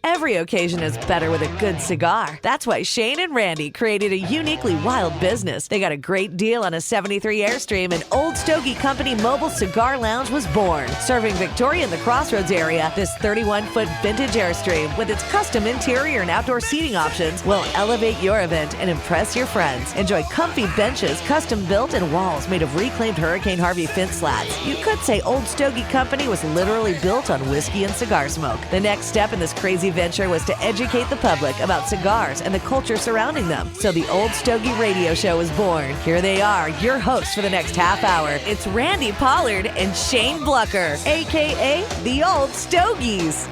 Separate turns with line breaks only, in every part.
Every occasion is better with a good cigar. That's why Shane and Randy created a uniquely wild business. They got a great deal on a 73 Airstream, and Old Stogie Company Mobile Cigar Lounge was born. Serving Victoria in the Crossroads area, this 31-foot vintage Airstream with its custom interior and outdoor seating options will elevate your event and impress your friends. Enjoy comfy benches, custom built, and walls made of reclaimed Hurricane Harvey fence slats. You could say Old Stogie Company was literally built on whiskey and cigar smoke. The next step in this crazy venture was to educate the public about cigars and the culture surrounding them. So the Old Stogie Radio Show was born. Here they are, your hosts for the next half hour. It's Randy Pollard and Shane Blucker, a.k.a. the Old Stogies.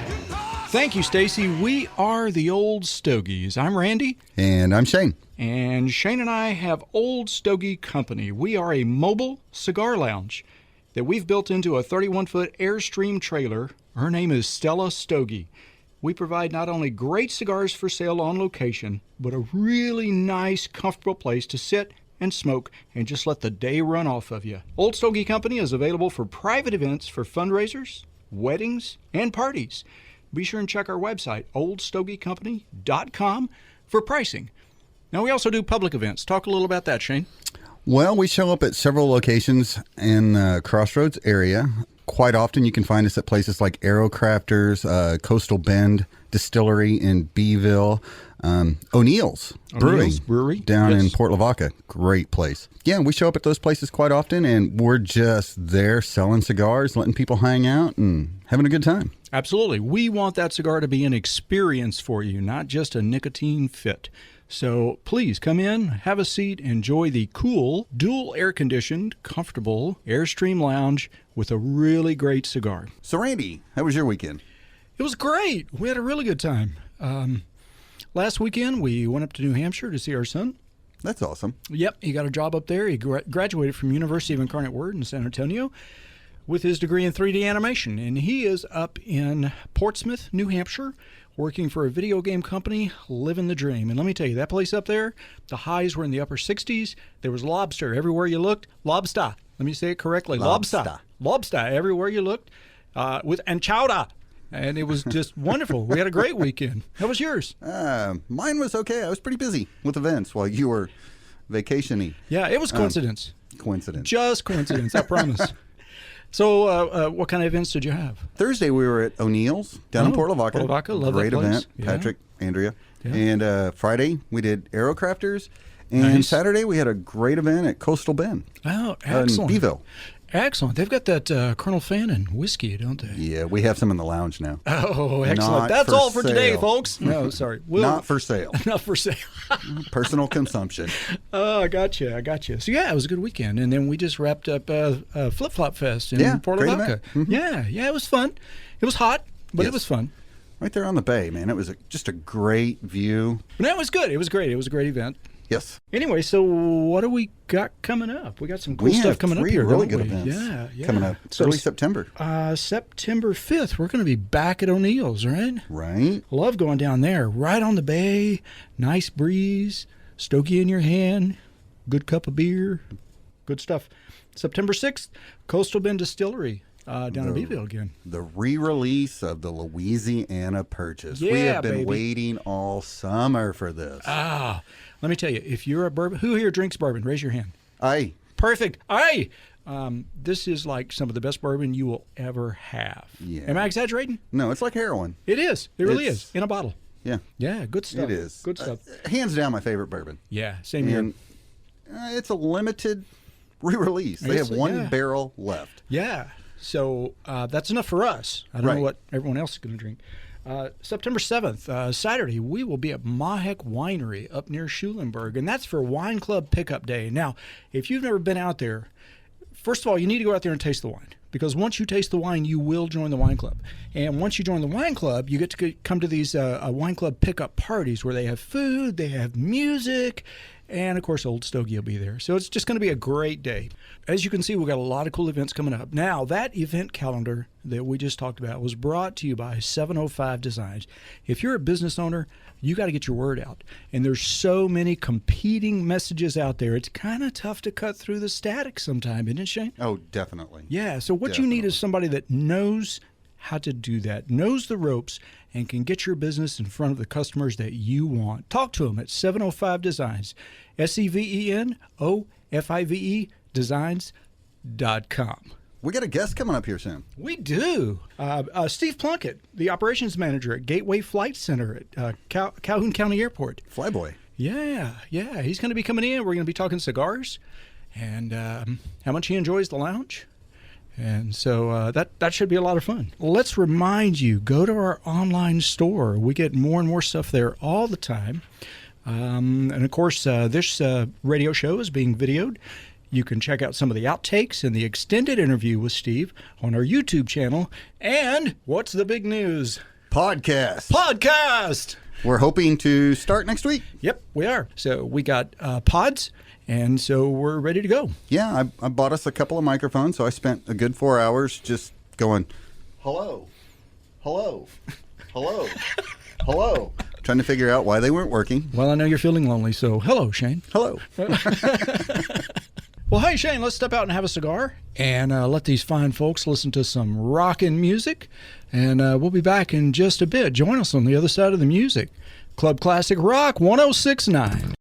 Thank you, Stacy. We are the Old Stogies. I'm Randy.
And I'm Shane.
And Shane and I have Old Stogie Company. We are a mobile cigar lounge that we've built into a 31-foot Airstream trailer. Her name is Stella Stogie. We provide not only great cigars for sale on location, but a really nice, comfortable place to sit and smoke and just let the day run off of you. Old Stogie Company is available for private events for fundraisers, weddings, and parties. Be sure and check our website, oldstogiecompany.com, for pricing. Now, we also do public events. Talk a little about that, Shane.
Well, we show up at several locations in the Crossroads area. Quite often you can find us at places like Aerocrafters, Coastal Bend Distillery in Beeville, O'Neill's Brewery down in Port Lavaca. Great place. Yeah, we show up at those places quite often, and we're just there selling cigars, letting people hang out, and having a good time.
Absolutely. We want that cigar to be an experience for you, not just a nicotine fit. So please come in, have a seat, enjoy the cool, dual air-conditioned, comfortable Airstream lounge with a really great cigar.
So, Randy, how was your weekend?
It was great. We had a really good time. Last weekend, we went up to New Hampshire to see our son.
That's awesome.
Yep, he got a job up there. He graduated from University of Incarnate Word in San Antonio with his degree in 3D animation, and he is up in Portsmouth, New Hampshire, working for a video game company, living the dream. And let me tell you, that place up there, the highs were in the upper 60s. There was lobster everywhere you looked. Lobster. Let me say it correctly. Lobster. Lobster everywhere you looked. And chowder. And it was just wonderful. We had a great weekend. How was yours?
Mine was okay. I was pretty busy with events while you were vacationing.
Yeah, it was coincidence.
Coincidence.
Just coincidence, I promise. So what kind of events did you have?
Thursday we were at O'Neill's down in Port Lavaca.
Port Lavaca, love
Great
that place.
event.
Yeah.
Patrick, Andrea.
Yeah.
And Friday we did Aerocrafters. And
Nice.
Saturday we had a great event at Coastal Bend.
Oh,
In
excellent.
Beeville.
Excellent. They've got that Colonel Fannin whiskey, don't they?
Yeah, we have some in the lounge now.
Oh, excellent.
Not
That's
for
all for today,
sale.
folks. No, sorry.
Not for sale.
Not for sale.
Personal consumption.
Oh, I got you. So, yeah, it was a good weekend. And then we just wrapped up Flip Flop Fest in
Yeah,
Port
great
Lavaca.
event. Mm-hmm.
Yeah, it was fun. It was hot, but
Yes.
it was fun.
Right there on the bay, man. It was just a great view.
But it was good. It was great. It was a great event.
Yes.
Anyway, so what do we got coming up? We got some cool
We
stuff
have
coming up
three
here,
really
don't
good
we?
events
Yeah.
coming up.
So
Early September.
September 5th, we're going to be back at O'Neill's, right?
Right.
Love going down there, right on the bay, nice breeze, stogie in your hand, good cup of beer, good stuff. September 6th, Coastal Bend Distillery down in Beeville again.
The re-release of the Louisiana Purchase.
Yeah,
we have been
baby.
waiting all summer for this.
Let me tell you, if you're a bourbon, who here drinks bourbon? Raise your hand.
Aye.
Perfect. Aye. This is like some of the best bourbon you will ever have.
Yeah.
Am I exaggerating?
No, it's like heroin.
It is. It really
It's-
is. In a bottle.
Yeah.
Yeah, good stuff.
It is.
Good stuff.
Hands down my favorite bourbon.
Yeah, same here.
And it's a limited re-release. They
Yes,
have one
yeah.
barrel left.
Yeah. So that's enough for us. I don't know
Right.
what everyone else is going to drink. September 7th, Saturday, we will be at Mahek Winery up near Schulenburg, and that's for Wine Club Pickup Day. Now, if you've never been out there, first of all, you need to go out there and taste the wine, because once you taste the wine, you will join the wine club. And once you join the wine club, you get to come to these wine club pickup parties where they have food, they have music, and of course, Old Stogie will be there. So it's just going to be a great day. As you can see, we've got a lot of cool events coming up. Now, that event calendar that we just talked about was brought to you by 705 Designs. If you're a business owner, you got to get your word out. And there's so many competing messages out there. It's kind of tough to cut through the static sometime, isn't it, Shane?
Oh, definitely.
Yeah, so what you need is somebody that knows how to do that, knows the ropes, and can get your business in front of the customers that you want. Talk to them at 705 Designs, SEVENOFIVE Designs.com.
We got a guest coming up here soon.
We do. Steve Plunkett, the operations manager at Gateway Flight Center at Calhoun County Airport.
Flyboy.
Yeah. He's going to be coming in. We're going to be talking cigars and how much he enjoys the lounge. And so that should be a lot of fun. Let's remind you, go to our online store. We get more and more stuff there all the time. And, of course, this radio show is being videoed. You can check out some of the outtakes and the extended interview with Steve on our YouTube channel. And what's the big news? Podcast!
We're hoping to start next week.
Yep, we are. So we got pods, and so we're ready to go.
Yeah, I bought us a couple of microphones, so I spent a good 4 hours just going, hello, trying to figure out why they weren't working.
Well, I know you're feeling lonely, so hello, Shane.
Hello.
Well, hey, Shane, let's step out and have a cigar and let these fine folks listen to some rockin' music. And we'll be back in just a bit. Join us on the other side of the music. Club Classic Rock 106.9.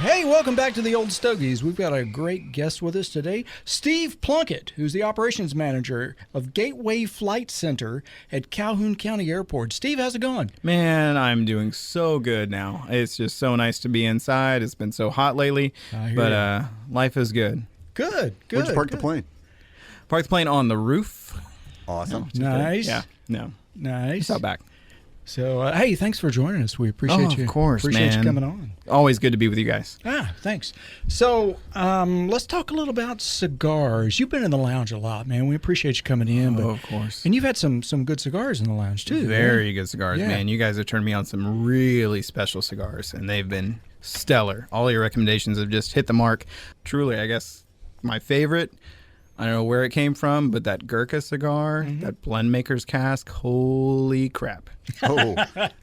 Hey, welcome back to the Old Stogies. We've got a great guest with us today, Steve Plunkett, who's the operations manager of Gateway Flight Center at Calhoun County Airport. Steve, how's it going?
Man, I'm doing so good now. It's just so nice to be inside. It's been so hot lately, but life is good.
Good.
Where'd you park the plane?
Parked the plane on the roof.
Awesome.
Nice.
Yeah, no.
Nice.
It's out back.
So, hey, thanks for joining us. We appreciate you.
Of course,
appreciate
man.
you coming on.
Always good to be with you guys.
Thanks. So, let's talk a little about cigars. You've been in the lounge a lot, man. We appreciate you coming in.
Of course.
And you've had some good cigars in the lounge, too.
Very good cigars,
Yeah.
man. You guys have turned me on some really special cigars, and they've been stellar. All your recommendations have just hit the mark. Truly, I guess my favorite, I don't know where it came from, but that Gurkha cigar, that blend maker's cask, holy crap.
Oh,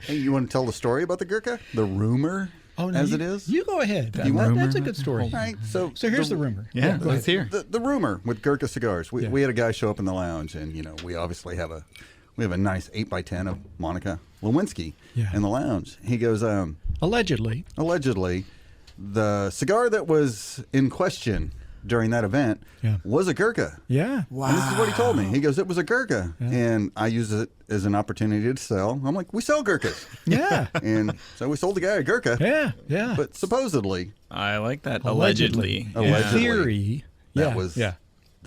hey, you want to tell the story about the Gurkha? The rumor, it is?
You go ahead.
rumor?
That's a good story.
All right, so
here's the rumor.
Yeah,
go
let's
ahead.
hear.
The rumor with Gurkha cigars. We had a guy show up in the lounge, and we obviously have a nice 8x10 of Monica Lewinsky in the lounge. He goes,
Allegedly,
the cigar that was in question during that event was a Gurkha.
Yeah.
Wow. And this is what he told me. He goes, it was a Gurkha. Yeah. And I use it as an opportunity to sell. I'm like, we sell Gurkhas.
Yeah.
And so we sold the guy a Gurkha.
Yeah.
But supposedly.
I like that. Allegedly.
Allegedly.
Theory.
That was the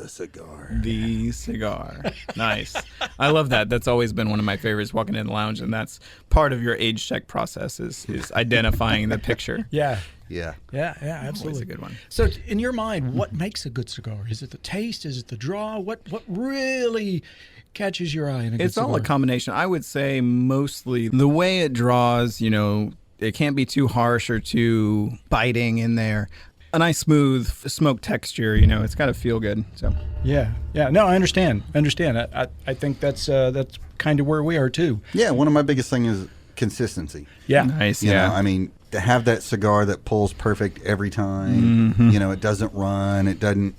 cigar.
The cigar. Nice. I love that. That's always been one of my favorites, walking in the lounge, and that's part of your age check process is identifying the picture.
Yeah.
Yeah.
Absolutely.
Always a good one.
So, in your mind, what makes a good cigar? Is it the taste? Is it the draw? What really catches your eye in a good cigar?
It's all a combination. I would say mostly the way it draws, it can't be too harsh or too biting in there. A nice smooth smoke texture, it's got to feel good. So
yeah. No, I understand. I think that's kind of where we are too.
Yeah, one of my biggest things is consistency.
Yeah,
nice.
You know, I mean, to have that cigar that pulls perfect every time. It doesn't run. It doesn't.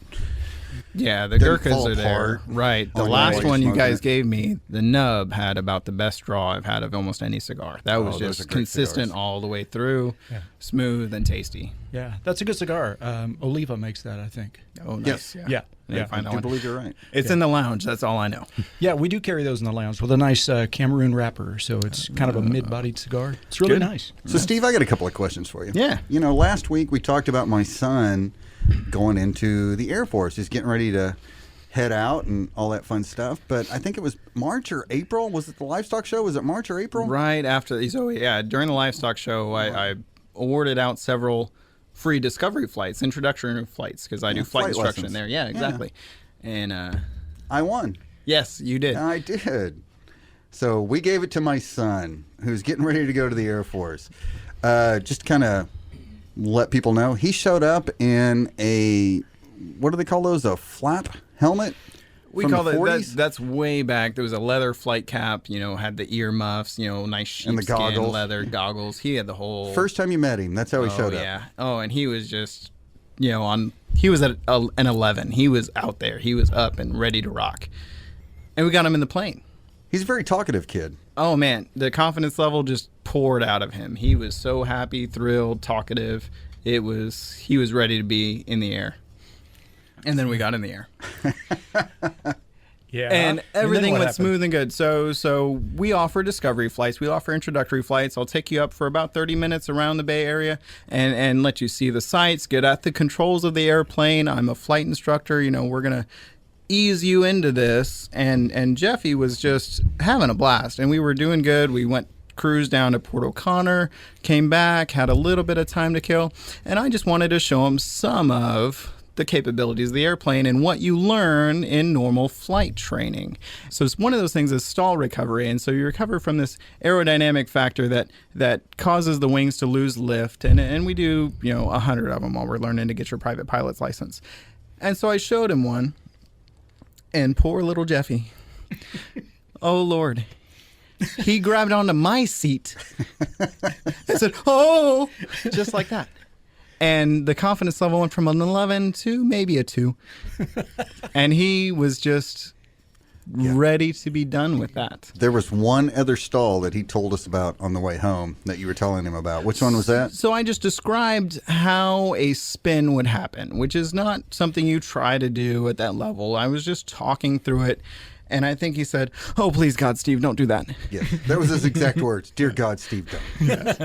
Yeah, the Gurkhas are there. Right. The last one you guys gave me, the nub had about the best draw I've had of almost any cigar. That was just consistent all the way through, smooth and tasty.
Yeah, that's a good cigar. Oliva makes that, I think.
Oh, nice.
Yeah.
I do believe you're right.
It's in the lounge. That's all I know.
Yeah, we do carry those in the lounge with a nice Cameroon wrapper. So it's kind of a mid-bodied cigar. It's really nice.
So, Steve, I got a couple of questions for you.
Yeah.
Last week we talked about my son going into the Air Force. He's getting ready to head out and all that fun stuff. But I think it was March or April. Was it the livestock show? Was it March or April?
Right after. So, during the livestock show, I awarded out several free discovery flights, introductory flights, because I do flight instruction
lessons.
there. Yeah, exactly. And
I won.
Yes, you did.
I did. So we gave it to my son, who's getting ready to go to the Air Force. Just kind of let people know, he showed up in a, what do they call those? A flap helmet?
We call it that's way back. There was a leather flight cap, had the ear muffs, nice sheepskin leather goggles. He had the whole.
First time you met him, that's how he showed up.
Yeah. Oh, and he was just he was at an 11. He was out there. He was up and ready to rock. And we got him in the plane.
He's a very talkative kid.
Oh, man. The confidence level just poured out of him. He was so happy, thrilled, talkative. He was ready to be in the air. And then we got in the air.
Yeah.
And everything
what
went
happened?
smooth and good. So we offer discovery flights. We offer introductory flights. I'll take you up for about 30 minutes around the Bay Area and let you see the sights, get at the controls of the airplane. I'm a flight instructor. We're going to ease you into this. And Jeffy was just having a blast. And we were doing good. We went cruise down to Port O'Connor, came back, had a little bit of time to kill. And I just wanted to show him some of the capabilities of the airplane and what you learn in normal flight training. So it's one of those things is stall recovery. And so you recover from this aerodynamic factor that causes the wings to lose lift. And we do, 100 of them while we're learning to get your private pilot's license. And so I showed him one, and poor little Jeffy, oh Lord, he grabbed onto my seat and said, oh, just like that. And the confidence level went from an 11 to maybe a 2. And he was just ready to be done with that.
There was one other stall that he told us about on the way home that you were telling him about. Which one was that?
So I just described how a spin would happen, which is not something you try to do at that level. I was just talking through it. And I think he said, oh, please, God, Steve, don't do that.
Yes, that was his exact words. Dear God, Steve, don't.
Yes.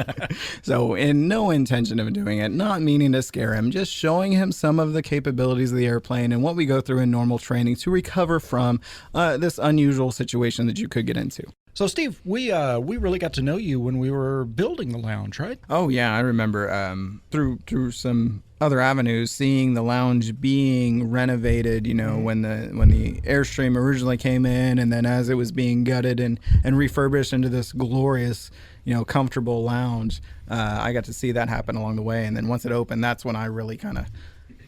So in no intention of doing it, not meaning to scare him, just showing him some of the capabilities of the airplane and what we go through in normal training to recover from this unusual situation that you could get into.
So, Steve, we really got to know you when we were building the lounge, right?
Oh, yeah, I remember through some other avenues, seeing the lounge being renovated, when the Airstream originally came in, and then as it was being gutted and refurbished into this glorious, comfortable lounge. I got to see that happen along the way. And then once it opened, that's when I really kind of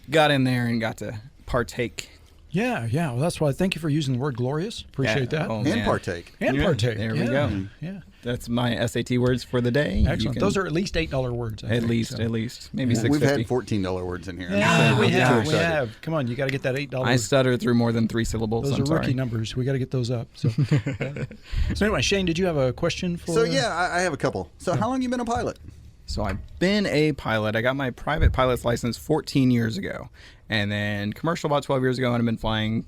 got in there and got to partake.
Yeah. Well, that's why. Thank you for using the word glorious. Appreciate that.
Oh,
And
man.
partake.
And partake.
There we go.
Yeah.
That's my SAT words for the day.
Excellent. Those are at least $8 words. I
at
think,
least,
so.
at least. Maybe
We've had
$6.50.
$14 words in here.
Yeah, we
I'm too
have. We
excited.
have. Come on, you got to get that $8.
I stutter through more than 3 syllables.
Those
I'm
are
sorry.
rookie numbers. We got to get those up. So, so anyway, Shane, did you have a question for?
So, yeah, I have a couple. So, how long you been a pilot?
So I've been a pilot. I got my private pilot's license 14 years ago, and then commercial about 12 years ago, and I've been flying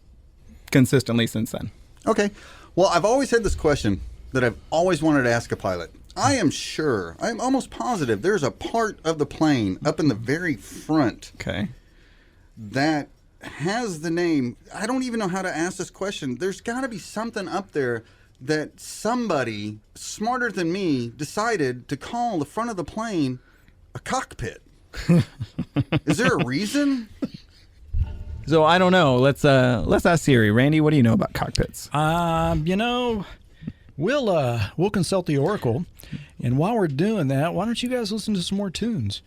consistently since then.
Okay. Well, I've always had this question that I've always wanted to ask a pilot. I'm almost positive there's a part of the plane up in the very front
Okay.
that has the name. I don't even know how to ask this question. There's got to be something up there that somebody smarter than me decided to call the front of the plane a cockpit. Is there a reason?
So I don't know. Let's ask Siri. Randy, what do you know about cockpits?
We'll consult the Oracle, and while we're doing that, why don't you guys listen to some more tunes?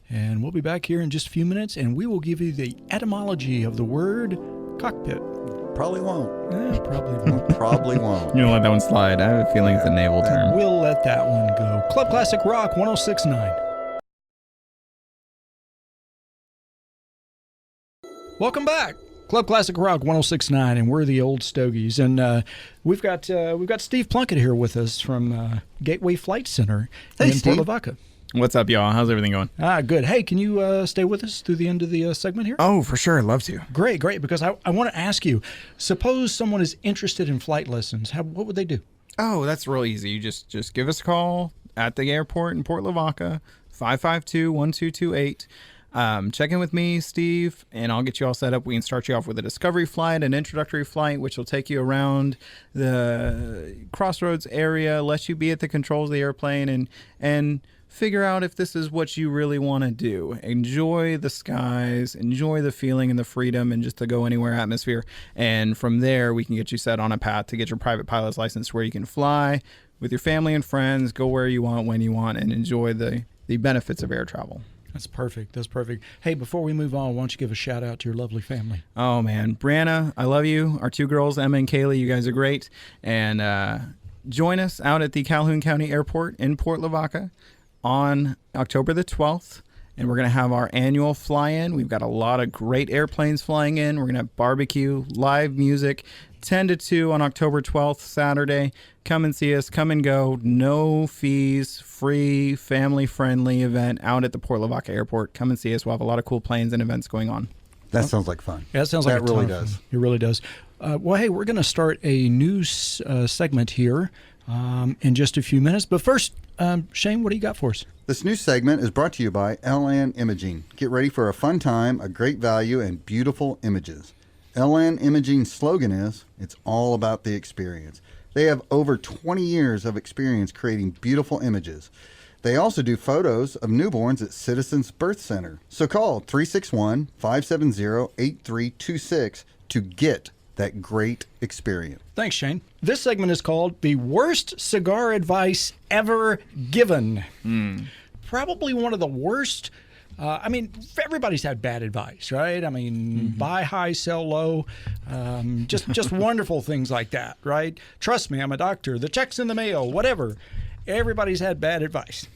And we'll be back here in just a few minutes, and we will give you the etymology of the word cockpit.
Probably won't.
Probably won't.
Probably won't.
You don't let that one slide. I have a feeling it's a naval term.
We'll let that one go. Club Classic Rock 106.9. Welcome back. Club Classic Rock 106.9, and we're the old Stogies. And we've got Steve Plunkett here with us from Gateway Flight Center in
Steve.
Port Lavaca.
What's up, y'all? How's everything going?
Good. Hey, can you stay with us through the end of the segment here?
Oh, for sure. I'd love to.
Great, because I want to ask you, suppose someone is interested in flight lessons. What would they do?
Oh, that's real easy. You just give us a call at the airport in Port Lavaca, 552-1228. Check in with me, Steve, and I'll get you all set up. We can start you off with a discovery flight, an introductory flight, which will take you around the crossroads area, let you be at the controls of the airplane, and figure out if this is what you really want to do. Enjoy the skies, enjoy the feeling and the freedom and just the go anywhere atmosphere. And from there, we can get you set on a path to get your private pilot's license where you can fly with your family and friends, go where you want, when you want, and enjoy the benefits of air travel.
That's perfect. Hey, before we move on, why don't you give a shout out to your lovely family?
Oh, man. Brianna, I love you. Our 2 girls, Emma and Kaylee, you guys are great. And join us out at the Calhoun County Airport in Port Lavaca on October the 12th And we're going to have our annual fly-in. We've got a lot of great airplanes flying in. We're going to have barbecue, live music, 10 to 2 on October 12th, Saturday. Come and see us. Come and go. No fees. Free, family-friendly event out at the Port Lavaca Airport. Come and see us. We'll have a lot of cool planes and events going on.
That sounds like fun.
Yeah, that sounds like
that really does.
It really does. Well, hey, we're going to start a new segment here in just a few minutes. But first, Shane, what do you got for us?
This new segment is brought to you by LN Imaging. Get ready for a fun time, a great value, and beautiful images. LN Imaging's slogan is, it's all about the experience. They have over 20 years of experience creating beautiful images. They also do photos of newborns at Citizens Birth Center. So call 361-570-8326 to get that great experience.
Thanks, Shane. This segment is called The Worst Cigar Advice Ever Given. Probably one of the worst. Everybody's had bad advice, right? Buy high, sell low, just wonderful things like that, right? Trust me, I'm a doctor. The check's in the mail, whatever. Everybody's had bad advice.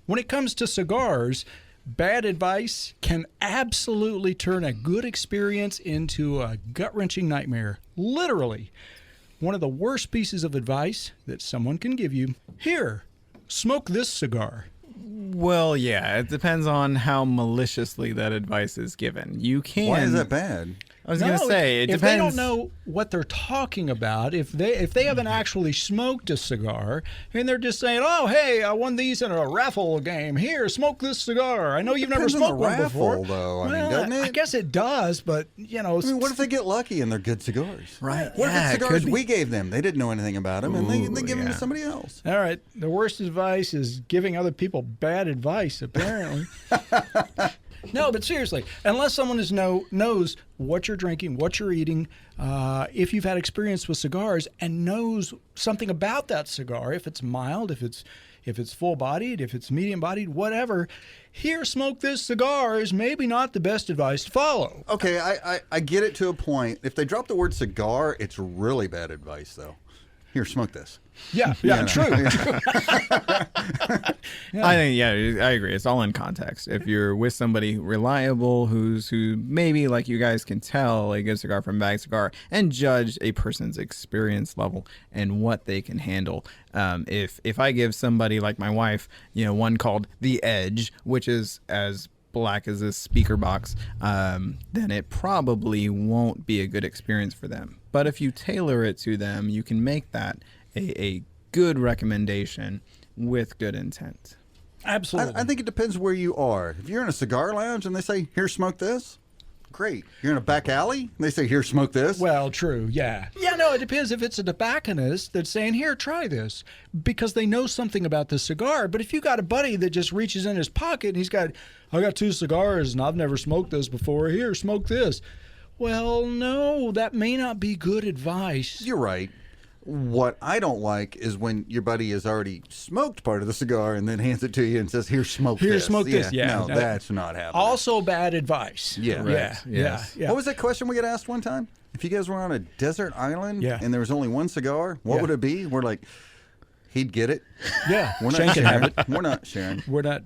When it comes to cigars, bad advice can absolutely turn a good experience into a gut-wrenching nightmare. Literally. One of the worst pieces of advice that someone can give you, here, smoke this cigar.
Well, yeah, it depends on how maliciously that advice is given. You can.
Why is that bad?
I was going to say, it
if
depends.
They don't know what they're talking about, if they haven't actually smoked a cigar, and they're just saying, oh, hey, I won these in a raffle game. Here, smoke this cigar. I know you've never smoked one before.
Though.
Doesn't it? I guess it does, but,
what if they get lucky and they're good cigars?
Right.
What if
Yeah,
it's
it
cigars
could be.
we gave them? They didn't know anything about them, and they give them to somebody else.
All right. The worst advice is giving other people bad advice, apparently. No, but seriously, unless someone knows what you're drinking, what you're eating, if you've had experience with cigars and knows something about that cigar, if it's mild, if it's full-bodied, if it's medium-bodied, whatever, here, smoke this cigar is maybe not the best advice to follow.
Okay, I get it to a point. If they drop the word cigar, it's really bad advice, though. Here, smoke this.
Yeah, true.
I think, I agree. It's all in context. If you're with somebody reliable who maybe, like you guys can tell a good cigar from a bad cigar and judge a person's experience level and what they can handle. If I give somebody like my wife, one called The Edge, which is as black as this speaker box, then it probably won't be a good experience for them. But if you tailor it to them, you can make that a good recommendation with good intent.
Absolutely.
I think it depends where you are. If you're in a cigar lounge and they say, here, smoke this, great. You're in a back alley and they say, here, smoke this.
Well, true, yeah. Yeah, no, it depends if it's a tobacconist that's saying, here, try this, because they know something about the cigar. But if you got a buddy that just reaches in his pocket and I got 2 cigars and I've never smoked this before, here, smoke this. Well, no, that may not be good advice.
You're right. What I don't like is when your buddy has already smoked part of the cigar and then hands it to you and says, here, smoke this.
Here, smoke this. Yeah.
No, that's not happening.
Also bad advice.
Yeah.
Right. Yeah.
What was that question we got asked one time? If you guys were on a desert island and there was only one cigar, what would it be? We're like, he'd get it.
Yeah.
We're not
Shane can have
sharing.
it.
We're not sharing.
We're not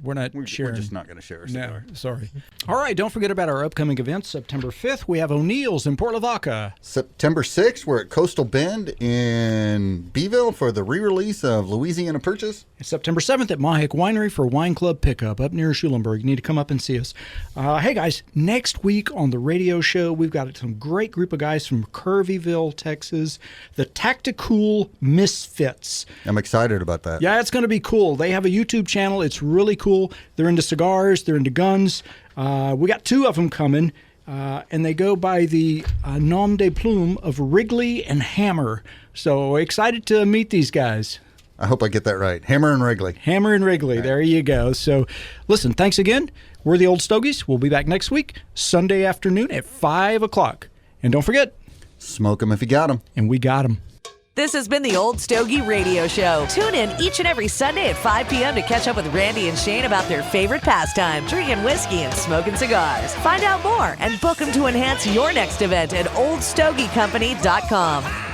sharing.
We're just not going to share a cigar.
No, sorry. All right, don't forget about our upcoming events. September 5th, we have O'Neill's in Port Lavaca.
September 6th, we're at Coastal Bend in Beeville for the re-release of Louisiana Purchase.
September 7th at Mahek Winery for Wine Club Pickup up near Schulenburg. You need to come up and see us. Hey, guys, next week on the radio show, we've got some great group of guys from Curveyville, Texas, the Tactical Misfits.
I'm excited about that.
Yeah, it's going to be cool. They have a YouTube channel. It's really cool. They're into cigars. They're into guns. We got 2 of them coming, and they go by the nom de plume of Wrigley and Hammer. So excited to meet these guys.
I hope I get that right. Hammer and Wrigley.
Hammer and Wrigley. There you go. So listen, thanks again. We're the Old Stogies. We'll be back next week, Sunday afternoon at 5 o'clock. And don't forget,
smoke them if you got them.
And we got them.
This has been the Old Stogie Radio Show. Tune in each and every Sunday at 5 p.m. to catch up with Randy and Shane about their favorite pastime, drinking whiskey and smoking cigars. Find out more and book them to enhance your next event at oldstogiecompany.com.